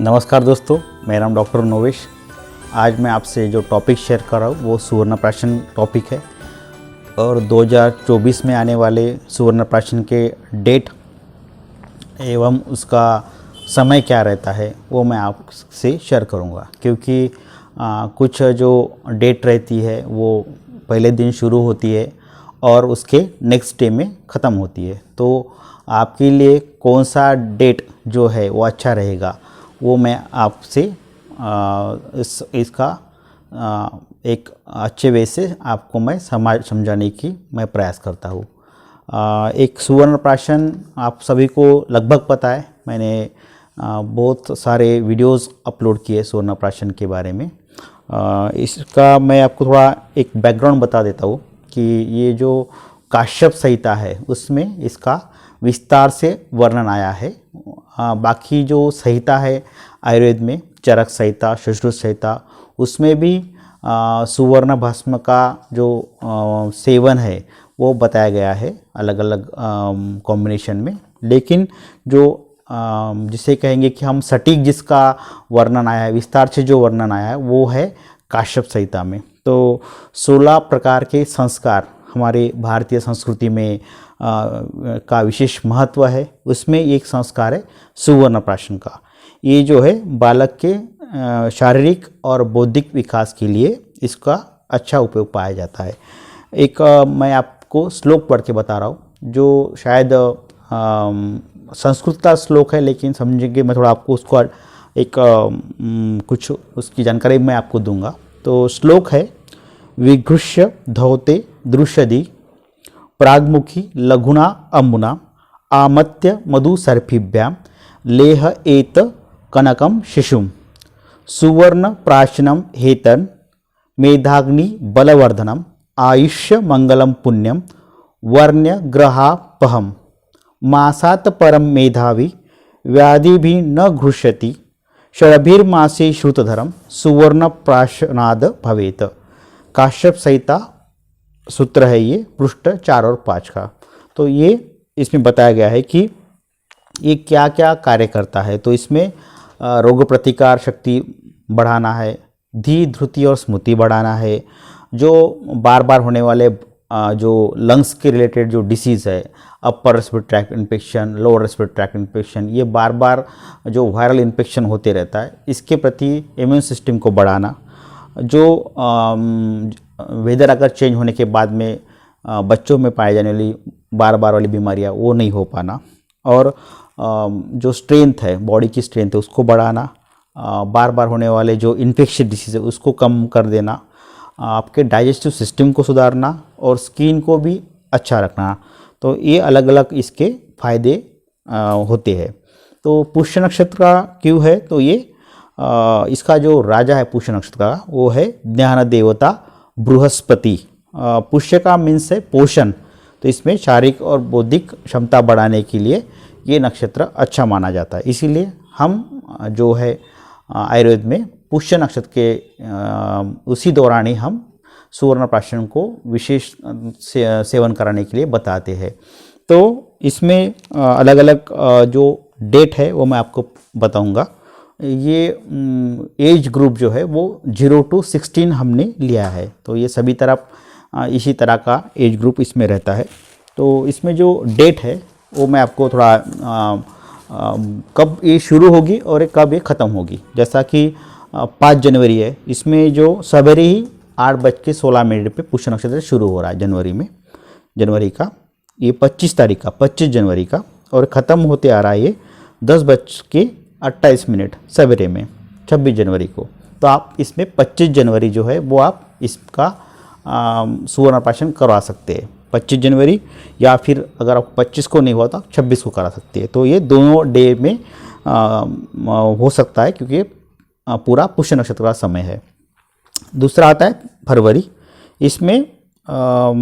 नमस्कार दोस्तों, मेरा नाम डॉक्टर नोवेश। आज मैं आपसे जो टॉपिक शेयर कर रहा हूँ वो सुवर्णप्राशन टॉपिक है और 2024 में आने वाले सुवर्णप्राशन के डेट एवं उसका समय क्या रहता है वो मैं आपसे शेयर करूँगा। क्योंकि कुछ जो डेट रहती है वो पहले दिन शुरू होती है और उसके नेक्स्ट डे में ख़त्म होती है। तो आपके लिए कौन सा डेट जो है वो अच्छा रहेगा वो मैं आपसे इसका एक अच्छे वे से आपको मैं समझाने की मैं प्रयास करता हूँ। एक सुवर्णप्राशन आप सभी को लगभग पता है। मैंने बहुत सारे वीडियोस अपलोड किए सुवर्णप्राशन के बारे में। इसका मैं आपको थोड़ा एक बैकग्राउंड बता देता हूँ कि ये जो काश्यप संहिता है उसमें इसका विस्तार से वर्णन आया है। बाकी जो संहिता है आयुर्वेद में, चरक संहिता, सुश्रुत संहिता, उसमें भी सुवर्ण भस्म का जो सेवन है वो बताया गया है अलग अलग कॉम्बिनेशन में। लेकिन जो जिसे कहेंगे कि हम सटीक जिसका वर्णन आया है, विस्तार से जो वर्णन आया है वो है काश्यप संहिता में। तो 16 प्रकार के संस्कार हमारे भारतीय संस्कृति में का विशेष महत्व है। उसमें एक संस्कार है सुवर्णप्राशन का। ये जो है बालक के शारीरिक और बौद्धिक विकास के लिए इसका अच्छा उपयोग पाया जाता है। एक मैं आपको श्लोक पढ़ के बता रहा हूँ जो शायद संस्कृत का श्लोक है, लेकिन समझेंगे मैं थोड़ा आपको उसको एक कुछ उसकी जानकारी मैं आपको दूंगा। तो श्लोक है, विघृष्य धौते दृश्यदि प्राग्मुखी लघुना अम्बुना आमत्य मधुसर्पिभ्यां लेह एत कनकम शिशुम सुवर्ण प्राशनम हेतन मेधाग्नि बलवर्धनम आयुष्य मंगलम पुण्यम वर्ण्य ग्रहापहम मासात परम मेधावी व्याधि भी न घृष्यति षडभिर्मासे श्रुतधरम सुवर्ण प्राशनाद भवेत। काश्यप संहिता सूत्र है ये, पृष्ठ 4 और 5 का। तो ये इसमें बताया गया है कि ये क्या क्या कार्य करता है। तो इसमें रोग प्रतिकार शक्ति बढ़ाना है, धी ध्रुति और स्मृति बढ़ाना है, जो बार बार होने वाले जो लंग्स के रिलेटेड जो डिसीज़ है, upper respiratory tract infection, lower respiratory tract infection, ये बार बार जो वायरल इन्फेक्शन होते रहता है, इसके प्रति इम्यून सिस्टम को बढ़ाना, जो वेदर अगर चेंज होने के बाद में बच्चों में पाए जाने वाली बार बार वाली बीमारियां वो नहीं हो पाना, और जो स्ट्रेंथ है, बॉडी की स्ट्रेंथ है उसको बढ़ाना, बार बार होने वाले जो इन्फेक्शन डिसीज है उसको कम कर देना, आपके डाइजेस्टिव सिस्टम को सुधारना और स्किन को भी अच्छा रखना। तो ये अलग अलग इसके फायदे होते हैं। तो पुष्य नक्षत्र का क्यों है, तो ये इसका जो राजा है पुष्य नक्षत्र का वो है ज्ञान देवता बृहस्पति। पुष्य का मीन्स है पोषण, तो इसमें शारीरिक और बौद्धिक क्षमता बढ़ाने के लिए ये नक्षत्र अच्छा माना जाता है। इसीलिए हम जो है आयुर्वेद में पुष्य नक्षत्र के उसी दौरान ही हम सुवर्णप्राशन को विशेष सेवन कराने के लिए बताते हैं। तो इसमें अलग अलग जो डेट है वो मैं आपको बताऊंगा। ये एज ग्रुप जो है वो 0 to 16 हमने लिया है। तो ये सभी तरफ इसी तरह का एज ग्रुप इसमें रहता है। तो इसमें जो डेट है वो मैं आपको थोड़ा कब ये शुरू होगी और कब ये ख़त्म होगी। जैसा कि 5 जनवरी है, इसमें जो सवेरे ही 8:16 पे पुष्य नक्षत्र शुरू हो रहा है जनवरी का। ये 25 तारीख का, 25 जनवरी का, और ख़त्म होते आ रहा है ये 10:28 सवेरे में 26 जनवरी को। तो आप इसमें 25 जनवरी जो है वो आप इसका सुवर्णप्राशन करवा सकते हैं, 25 जनवरी, या फिर अगर आपको 25 को नहीं हुआ तो आप 26 को करा सकते हैं। तो ये दोनों डे में हो सकता है क्योंकि पूरा पुष्य नक्षत्र का समय है। दूसरा आता है फरवरी। इसमें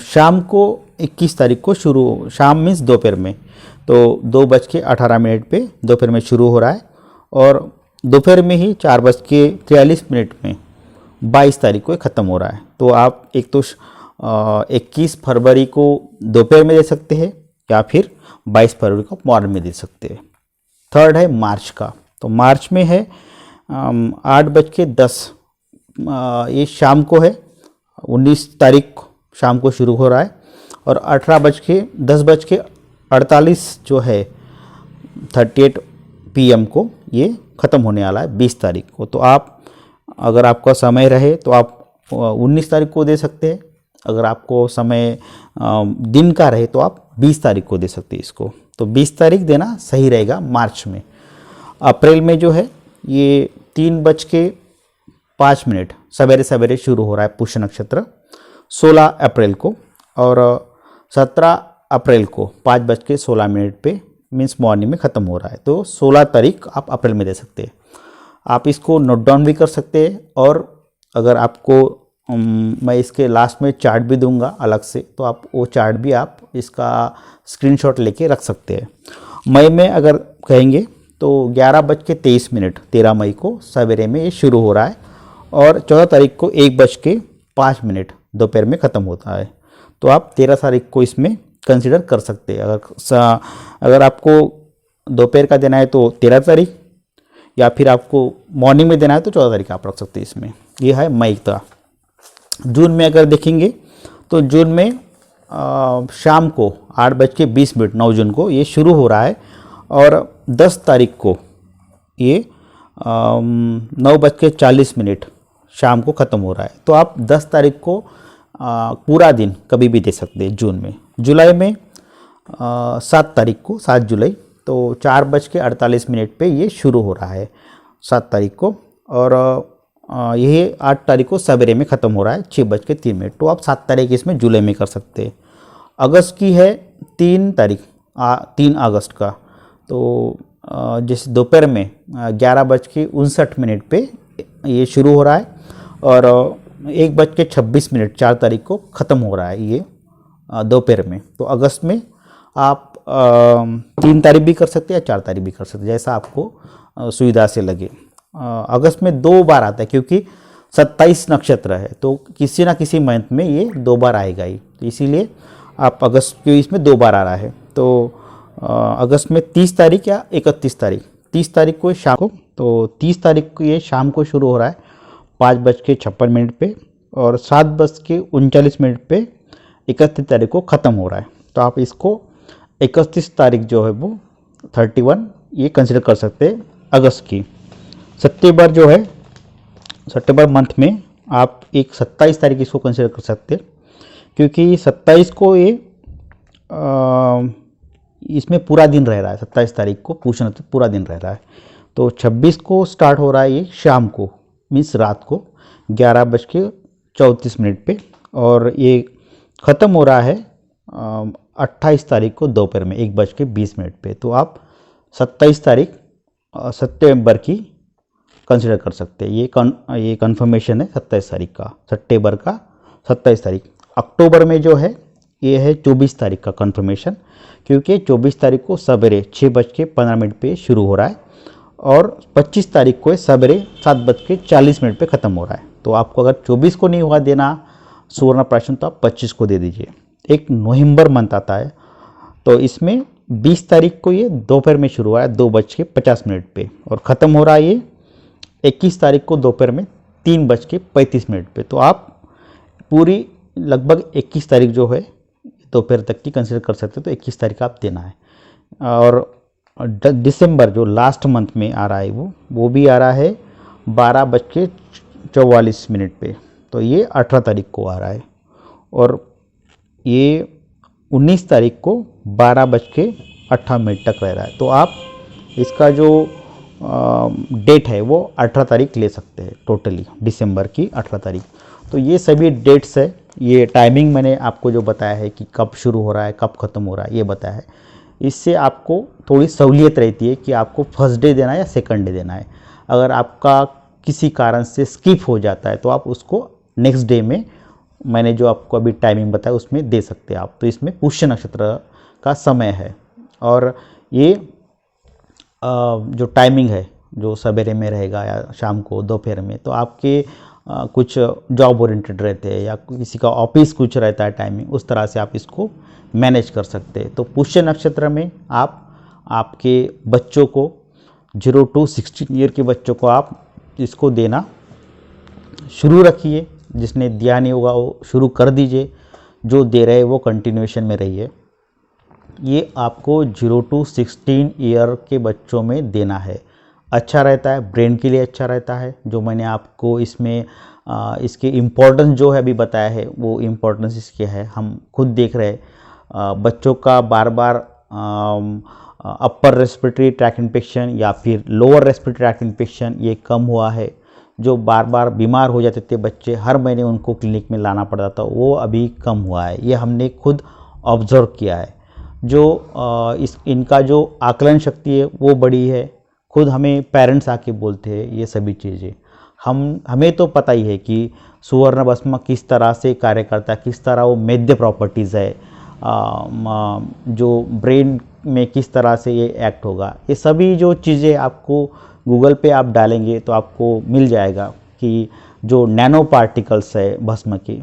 शाम को 21 तारीख को शुरू, शाम मीन्स दोपहर में, तो 2:18 पे दोपहर में शुरू हो रहा है और दोपहर में ही 4:43 में 22 तारीख को ख़त्म हो रहा है। तो आप एक तो 21 फरवरी को दोपहर में दे सकते हैं या फिर 22 फरवरी को मॉर्निंग में दे सकते हैं। थर्ड है मार्च का। तो मार्च में है 8:10, ये शाम को है, 19 तारीख शाम को शुरू हो रहा है, और 10:48 जो है 38 PM को ये ख़त्म होने वाला है 20 तारीख को। तो आप अगर आपका समय रहे तो आप 19 तारीख को दे सकते हैं, अगर आपको समय दिन का रहे तो आप 20 तारीख को दे सकते हैं इसको। तो 20 तारीख देना सही रहेगा मार्च में। अप्रैल में जो है ये 3:05 सवेरे सवेरे शुरू हो रहा है पुष्य नक्षत्र 16 अप्रैल को, और 17 अप्रैल को 5:16 पे मीन्स मॉर्निंग में ख़त्म हो रहा है। तो 16 तारीख आप अप्रैल में दे सकते हैं। आप इसको नोट डाउन भी कर सकते हैं, और अगर आपको मैं इसके लास्ट में चार्ट भी दूंगा अलग से, तो आप वो चार्ट भी आप इसका स्क्रीनशॉट लेके रख सकते हैं। मई में अगर कहेंगे तो 11:23 13 मई को सवेरे में ये शुरू हो रहा है, और 14 तारीख को 1:05 दोपहर में ख़त्म होता है। तो आप 13 तारीख को इसमें कंसिडर कर सकते हैं। अगर आपको दोपहर का देना है तो 13 तारीख, या फिर आपको मॉर्निंग में देना है तो 14 तारीख आप रख सकते हैं इसमें। ये है मई का। जून में अगर देखेंगे तो जून में शाम को 8:20 9 जून को ये शुरू हो रहा है, और 10 तारीख को ये 9:40 शाम को ख़त्म हो रहा है। तो आप 10 तारीख को पूरा दिन कभी भी दे सकते हैं जून में। जुलाई में 7 तारीख को 7 जुलाई तो 4:48 पे ये शुरू हो रहा है 7 तारीख को, और यही 8 तारीख को सवेरे में ख़त्म हो रहा है 6:03। तो आप 7 तारीख इसमें जुलाई में कर सकते हैं। अगस्त की है 3 तारीख 3 अगस्त का, तो जैसे दोपहर में 11:59 पे ये शुरू हो रहा है, और 1:26 4 तारीख को ख़त्म हो रहा है ये दोपहर में। तो अगस्त में आप 3 तारीख भी कर सकते हैं या 4 तारीख भी कर सकते हैं, जैसा आपको सुविधा से लगे। अगस्त में 2 बार आता है, क्योंकि 27 नक्षत्र है, तो किसी ना किसी मंथ में ये 2 बार आएगा ही, तो इसीलिए आप अगस्त के इसमें 2 बार आ रहा है। तो अगस्त में 30 तारीख या 31 तारीख, 30 तारीख को शाम को, तो 30 तारीख को ये शाम को शुरू हो रहा है 5:56 पे, और 7:39 पे 31 तारीख को ख़त्म हो रहा है। तो आप इसको 31 तारीख जो है वो 31 ये कंसिडर कर सकते हैं अगस्त की। सितंबर जो है, सितंबर मंथ में आप एक 27 तारीख इसको कंसिडर कर सकते हैं, क्योंकि 27 को ये इसमें पूरा दिन रह रहा है। 27 तारीख को पूछना तो पूरा दिन रह रहा है। तो 26 को स्टार्ट हो रहा है ये शाम को, मीन्स रात को 11:34 पे, और ये ख़त्म हो रहा है 28 तारीख को दोपहर में 1:20 पे। तो आप 27 तारीख सितंबर की कंसिडर कर सकते हैं। ये कंफर्मेशन है 27 तारीख का, सितंबर का 27 तारीख। अक्टूबर में जो है ये है 24 तारीख का कंफर्मेशन, क्योंकि 24 तारीख को सवेरे 6:15 पे शुरू हो रहा है, और 25 तारीख को सवेरे 7:40 पे ख़त्म हो रहा है। तो आपको अगर 24 को नहीं हुआ देना सुवर्ण प्राशन, तो आप 25 को दे दीजिए। एक नवंबर मंथ आता है, तो इसमें 20 तारीख को ये दोपहर में शुरू हुआ है 2:50 पे, और ख़त्म हो रहा है ये 21 तारीख को दोपहर में 3:35 पे। तो आप पूरी लगभग 21 तारीख जो है दोपहर तक की कंसिडर कर सकते हो, तो 21 तारीख आप देना है। और दिसंबर जो लास्ट मंथ में आ रहा है वो भी आ रहा है 12:44 पे, तो ये 18 तारीख को आ रहा है, और ये 19 तारीख को 12:08 तक रह रहा है। तो आप इसका जो डेट है वो 18 तारीख ले सकते हैं, टोटली दिसंबर की 18 तारीख। तो ये सभी डेट्स है। ये टाइमिंग मैंने आपको जो बताया है कि कब शुरू हो रहा है कब ख़त्म हो रहा है, ये बताया है। इससे आपको थोड़ी सहूलियत रहती है कि आपको फर्स्ट डे देना है या सेकंड डे देना है। अगर आपका किसी कारण से स्किप हो जाता है तो आप उसको नेक्स्ट डे में, मैंने जो आपको अभी टाइमिंग बताया उसमें दे सकते हैं आप। तो इसमें पुष्य नक्षत्र का समय है, और ये जो टाइमिंग है जो सवेरे में रहेगा या शाम को दोपहर में, तो आपके कुछ जॉब ओरिएंटेड रहते हैं या किसी का ऑफिस कुछ रहता है टाइमिंग, उस तरह से आप इसको मैनेज कर सकते हैं। तो पुष्य नक्षत्र में आप आपके बच्चों को 0 to 16 ईयर के बच्चों को आप इसको देना शुरू रखिए। जिसने दिया नहीं होगा वो शुरू कर दीजिए, जो दे रहे वो कंटिन्यूएशन में रहिए। ये आपको 0 to 16 ईयर के बच्चों में देना है। अच्छा रहता है, ब्रेन के लिए अच्छा रहता है। जो मैंने आपको इसमें इसके इम्पोर्टेंस जो है अभी बताया है, वो इम्पोर्टेंस इसके है। हम खुद देख रहे हैं बच्चों का बार बार अपर रेस्पिरेटरी ट्रैक इन्फेक्शन या फिर लोअर रेस्पिरेटरी ट्रैक इन्फेक्शन ये कम हुआ है। जो बार बार बीमार हो जाते थे बच्चे, हर महीने उनको क्लिनिक में लाना पड़ता था, वो अभी कम हुआ है। ये हमने खुद ऑब्जर्व किया है। जो इनका जो आकलन शक्ति है वो बड़ी है। खुद हमें पेरेंट्स आके बोलते हैं ये सभी चीज़ें। हमें तो पता ही है कि सुवर्ण भस्म किस तरह से कार्य करता है, किस तरह वो मेद्य प्रॉपर्टीज़ है, जो ब्रेन में किस तरह से ये एक्ट होगा। ये सभी जो चीज़ें आपको गूगल पे आप डालेंगे तो आपको मिल जाएगा कि जो नैनो पार्टिकल्स है भस्म के।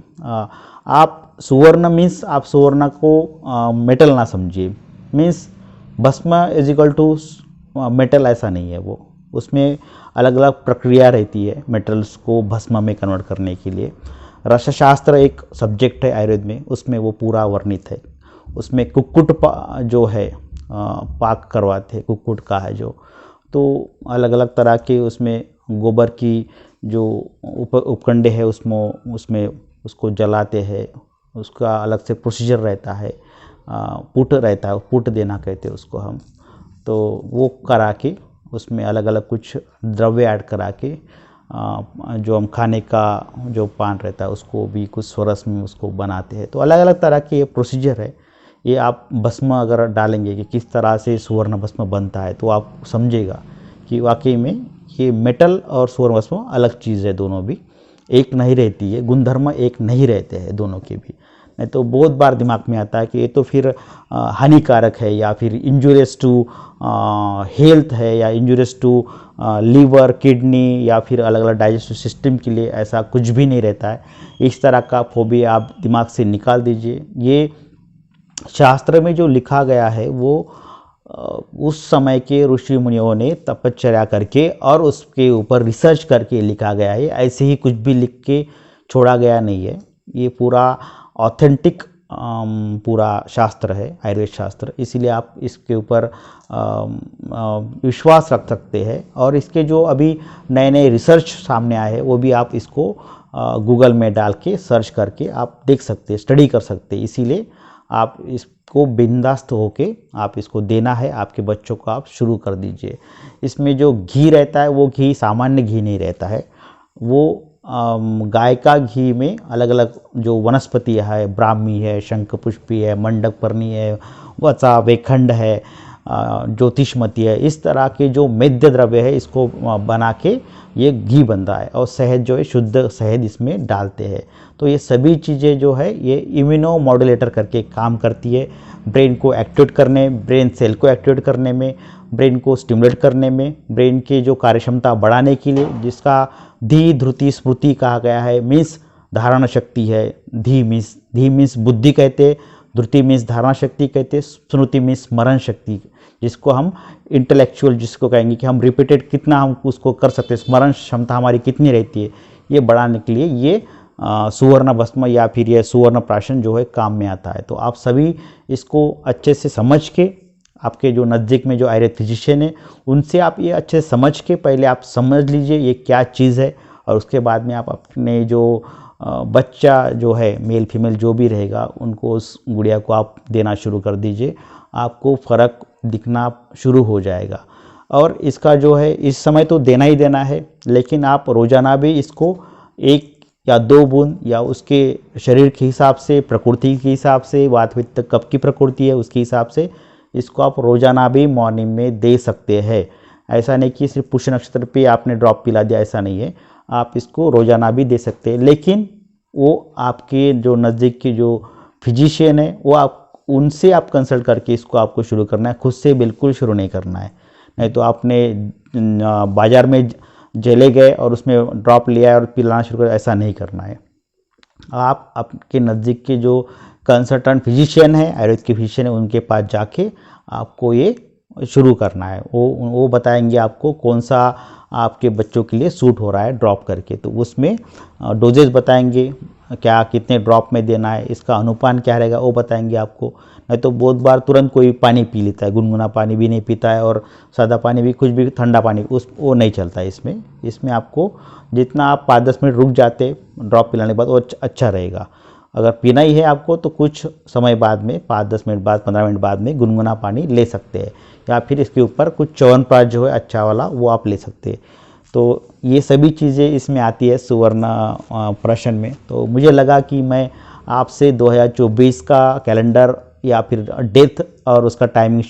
आप सुवर्ण मीन्स आप सुवर्ण को मेटल ना समझिए। मीन्स भस्म इज इक्वल टू मेटल, ऐसा नहीं है। वो उसमें अलग अलग प्रक्रिया रहती है मेटल्स को भस्म में कन्वर्ट करने के लिए। रसशास्त्र एक सब्जेक्ट है आयुर्वेद में, उसमें वो पूरा वर्णित है। उसमें कुक्कुट जो है पाक करवाते हैं, कुक्कुट का है जो, तो अलग अलग तरह के उसमें गोबर की जो उपखंडे है उसमें उसको जलाते हैं। उसका अलग से प्रोसीजर रहता है, पुट रहता है, पुट देना कहते हैं उसको हम। तो वो करा के उसमें अलग अलग कुछ द्रव्य ऐड करा के जो हम खाने का जो पान रहता है उसको भी कुछ स्वरस में उसको बनाते हैं। तो अलग अलग तरह के ये प्रोसीजर है। ये आप भस्म अगर डालेंगे कि किस तरह से सुवर्ण भस्म बनता है तो आप समझेगा कि वाकई में ये मेटल और सुवर्ण भस्म अलग चीज़ है। दोनों भी एक नहीं रहती है, गुणधर्म एक नहीं रहते हैं दोनों के भी। नहीं तो बहुत बार दिमाग में आता है कि ये तो फिर हानिकारक है या फिर इंजूरियस टू हेल्थ है या इंजूरियस टू लीवर, किडनी या फिर अलग अलग डाइजेस्टिव सिस्टम के लिए। ऐसा कुछ भी नहीं रहता है। इस तरह का फोबिया आप दिमाग से निकाल दीजिए। ये शास्त्र में जो लिखा गया है वो उस समय के ऋषि मुनियों ने तपश्चर्या करके और उसके ऊपर रिसर्च करके लिखा गया है। ऐसे ही कुछ भी लिख के छोड़ा गया नहीं है। ये पूरा ऑथेंटिक पूरा शास्त्र है, आयुर्वेद शास्त्र। इसीलिए आप इसके ऊपर विश्वास रख सकते हैं। और इसके जो अभी नए नए रिसर्च सामने आए हैं वो भी आप इसको गूगल में डाल के सर्च करके आप देख सकते हैं, स्टडी कर सकते हैं। इसीलिए आप इसको बिंदास्त होके आप इसको देना है आपके बच्चों को, आप शुरू कर दीजिए। इसमें जो घी रहता है वो घी सामान्य घी नहीं रहता है। वो गाय का घी में अलग अलग जो वनस्पति है, ब्राह्मी है, शंखपुष्पी है, मंडकपर्णी है, वसा, वेखंड है, ज्योतिषमती है, इस तरह के जो मेद्य द्रव्य है इसको बना के ये घी बनता है। और शहद जो है, शुद्ध शहद इसमें डालते हैं। तो ये सभी चीज़ें जो है ये इम्यूनो मॉड्यूलेटर करके काम करती है। ब्रेन को एक्टिवेट करने, ब्रेन सेल को एक्टिवेट करने में, ब्रेन को स्टिमुलेट करने में, ब्रेन की जो कार्यक्षमता बढ़ाने के लिए, जिसका धी धृति स्मृति कहा गया है। मीन्स धारणा शक्ति है। धी मीन्स बुद्धि कहते, धृति मीन्स धारणा शक्ति कहते, स्मृति मीन्स स्मरण शक्ति, जिसको हम इंटेलेक्चुअल जिसको कहेंगे कि हम रिपीटेड कितना हम उसको कर सकते हैं, स्मरण क्षमता हमारी कितनी रहती है, ये बढ़ाने के लिए ये सुवर्ण भस्म या फिर ये सुवर्ण प्राशन जो है काम में आता है। तो आप सभी इसको अच्छे से समझ के, आपके जो नज़दीक में जो आयुर्वेद फिजिशियन है उनसे आप ये अच्छे से समझ के पहले आप समझ लीजिए ये क्या चीज़ है। और उसके बाद में आप अपने जो बच्चा जो है, मेल फीमेल जो भी रहेगा, उनको उस गुड़िया को आप देना शुरू कर दीजिए। आपको फ़र्क दिखना शुरू हो जाएगा। और इसका जो है इस समय तो देना ही देना है, लेकिन आप रोज़ाना भी इसको 1 या 2 बूंद या उसके शरीर के हिसाब से, प्रकृति के हिसाब से, वात पित्त कब की प्रकृति है उसके हिसाब से इसको आप रोज़ाना भी मॉर्निंग में दे सकते हैं। ऐसा नहीं कि सिर्फ पुष्य नक्षत्र पे आपने ड्रॉप पिला दिया, ऐसा नहीं है। आप इसको रोज़ाना भी दे सकते हैं। लेकिन वो आपके जो नज़दीक के जो फिजिशियन है वो आप उनसे आप कंसल्ट करके इसको आपको शुरू करना है। खुद से बिल्कुल शुरू नहीं करना है। नहीं तो आपने बाज़ार में चले गए और उसमें ड्रॉप लिया और पिलाना शुरू कर, ऐसा नहीं करना है। आप आपके नज़दीक के जो कंसल्टेंट फिजिशियन है, आयुर्वेद के फिजिशियन है, उनके पास जाके आपको ये शुरू करना है, वो बताएंगे आपको कौन सा आपके बच्चों के लिए सूट हो रहा है ड्रॉप करके। तो उसमें डोजेज बताएंगे, क्या कितने ड्रॉप में देना है, इसका अनुपान क्या रहेगा वो बताएंगे आपको। नहीं तो बहुत बार तुरंत कोई पानी पी लेता है, गुनगुना पानी भी नहीं पीता है और सादा पानी भी, कुछ भी ठंडा पानी वो नहीं चलता है इसमें आपको जितना आप 5-10 मिनट रुक जाते ड्रॉप पिलाने के बाद वो अच्छा रहेगा। अगर पीना ही है आपको तो कुछ समय बाद में 5-10 मिनट बाद 15 मिनट बाद में गुनगुना पानी ले सकते हैं, या फिर इसके ऊपर कुछ च्यवनप्राश जो है अच्छा वाला वो आप ले सकते हैं। तो ये सभी चीज़ें इसमें आती है सुवर्ण प्राशन में। तो मुझे लगा कि मैं आपसे 2024 का कैलेंडर या फिर डेट और उसका टाइमिंग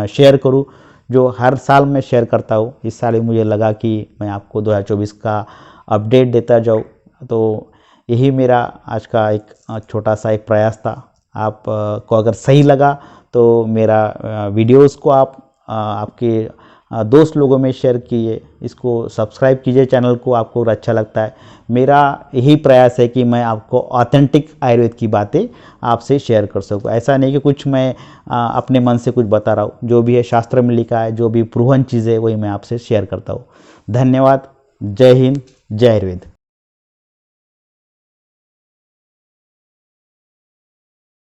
शेयर करूं, जो हर साल मैं शेयर करता हूं। इस साल भी मुझे लगा कि मैं आपको 2024 का अपडेट देता जाऊं। तो यही मेरा आज का एक छोटा सा एक प्रयास था। आप को अगर सही लगा तो मेरा वीडियोस को आप आपके दोस्त लोगों में शेयर कीजिए, इसको सब्सक्राइब कीजिए चैनल को, आपको अच्छा लगता है। मेरा यही प्रयास है कि मैं आपको ऑथेंटिक आयुर्वेद की बातें आपसे शेयर कर सकूं। ऐसा नहीं कि कुछ मैं अपने मन से कुछ बता रहा हूँ, जो भी है शास्त्र में लिखा है, जो भी प्रूवन चीज़ है वही मैं आपसे शेयर करता हूँ। धन्यवाद। जय हिंद, जय आयुर्वेद।